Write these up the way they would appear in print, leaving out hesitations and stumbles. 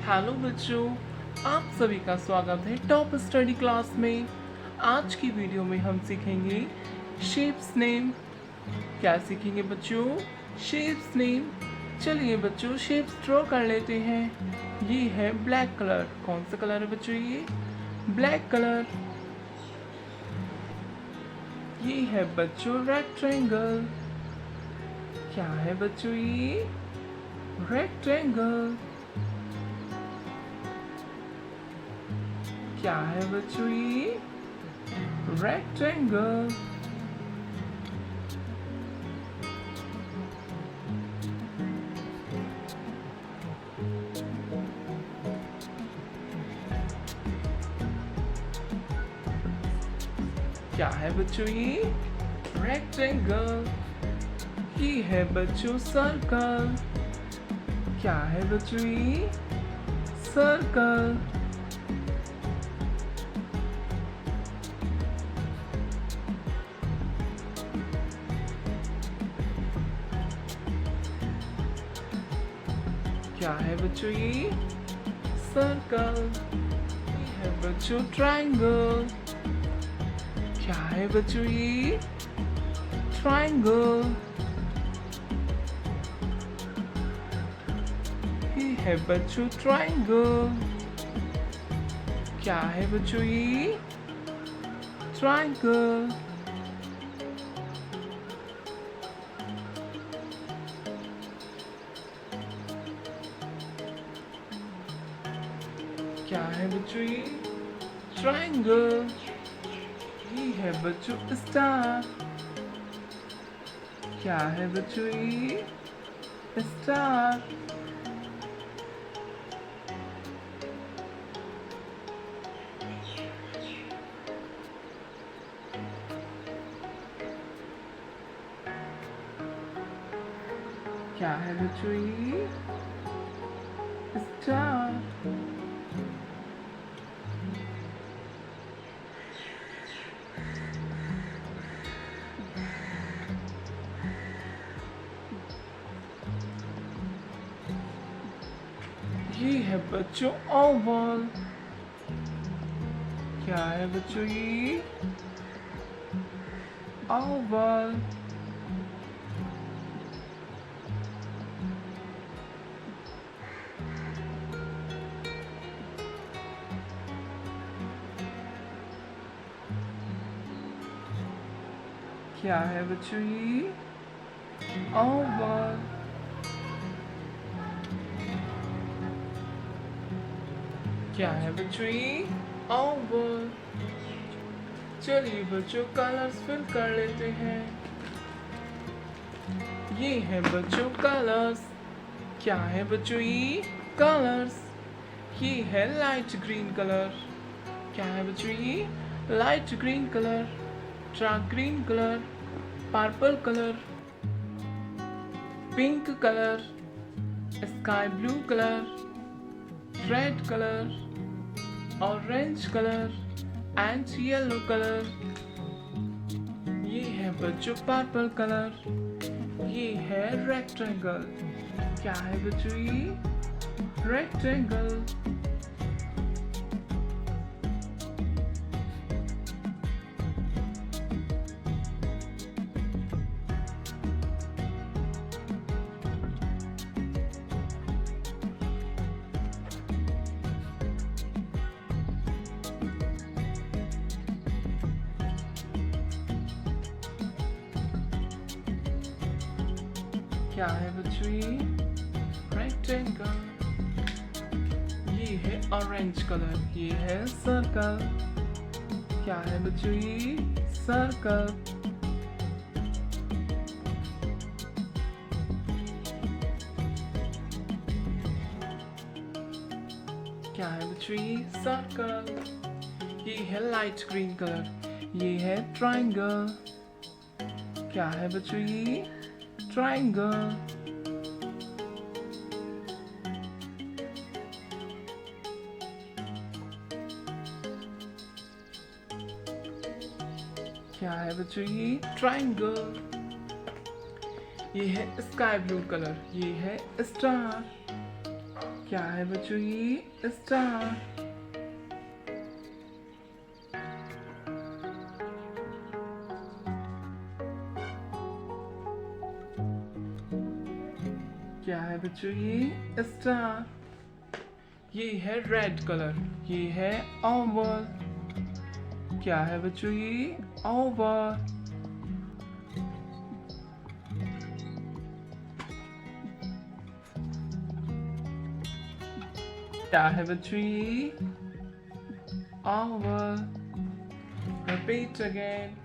Hello बच्चों, आप सभी का स्वागत है टॉप स्टडी क्लास में। आज की वीडियो में हम सीखेंगे शेप्स नेम। क्या सीखेंगे बच्चों? Shapes name. चलिए बच्चों शेप्स ड्रॉ कर लेते हैं। ये है ब्लैक कलर। कौन सा कलर है बच्चों? ये ब्लैक कलर। ये है बच्चों रेक्टेंगल। क्या है बच्चों? ये रेक्टेंगल। क्या है बच्चों? ये रेक्टेंगल। क्या है बच्चों? ये रेक्टेंगल। ये है बच्चों सर्कल। क्या है बच्चों? ये सर्कल। क्या है बच्चों? ये सर्कल। ये है बच्चों ट्रायंगल। क्या है बच्चों? ये ट्रायंगल। ये है बच्चों ट्रायंगल। क्या है बच्चों? ये ट्रायंगल। क्या है बच्चों? ये ट्रायंगल। ये है बच्चों स्टार। क्या है बच्चों? ये स्टार। क्या है बच्चों? ये स्टार। ये है बच्चों ओवल। क्या है बच्चों? ये ओवल। क्या है बच्चों? ये ओवल। क्या है बच्चों? ये ओवल। चलिए बच्चों कलर्स फिल कर लेते हैं। ये है बच्चों कलर्स। क्या है बच्चों? ये कलर्स। ये है लाइट ग्रीन कलर। क्या है बच्चों? ये light green colour, dark green colour, purple colour, pink colour, sky blue colour, red colour, orange colour and yellow colour. ये है बच्चों पर्पल कलर। ये है रेक्टेंगल। क्या है बच्चों? ये रेक्टेंगल। क्या है बच्चों? ये रेक्टेंगल। ये है ऑरेंज कलर। ये है सर्कल। क्या है बच्चों? ये सर्कल। क्या है बच्चों? ये सर्कल। ये है लाइट ग्रीन कलर। ये है ट्रायंगल। क्या है बच्चों? ये ट्रायंगल। क्या है बच्चों? ये ट्रायंगल। ये है स्काई ब्लू कलर। ये है स्टार। क्या है बच्चों ये? स्टार। क्या है बच्चों ये? स्टार। ये है रेड कलर, ये है ओवल। क्या है बच्चों ये? ओवल। क्या है बच्चों ये? Oval. Repeat again.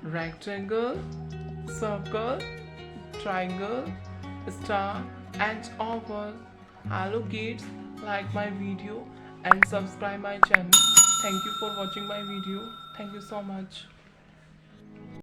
Rectangle, circle, triangle, star and oval. Hello kids, like my video and subscribe my channel. Thank you for watching my video. Thank you so much.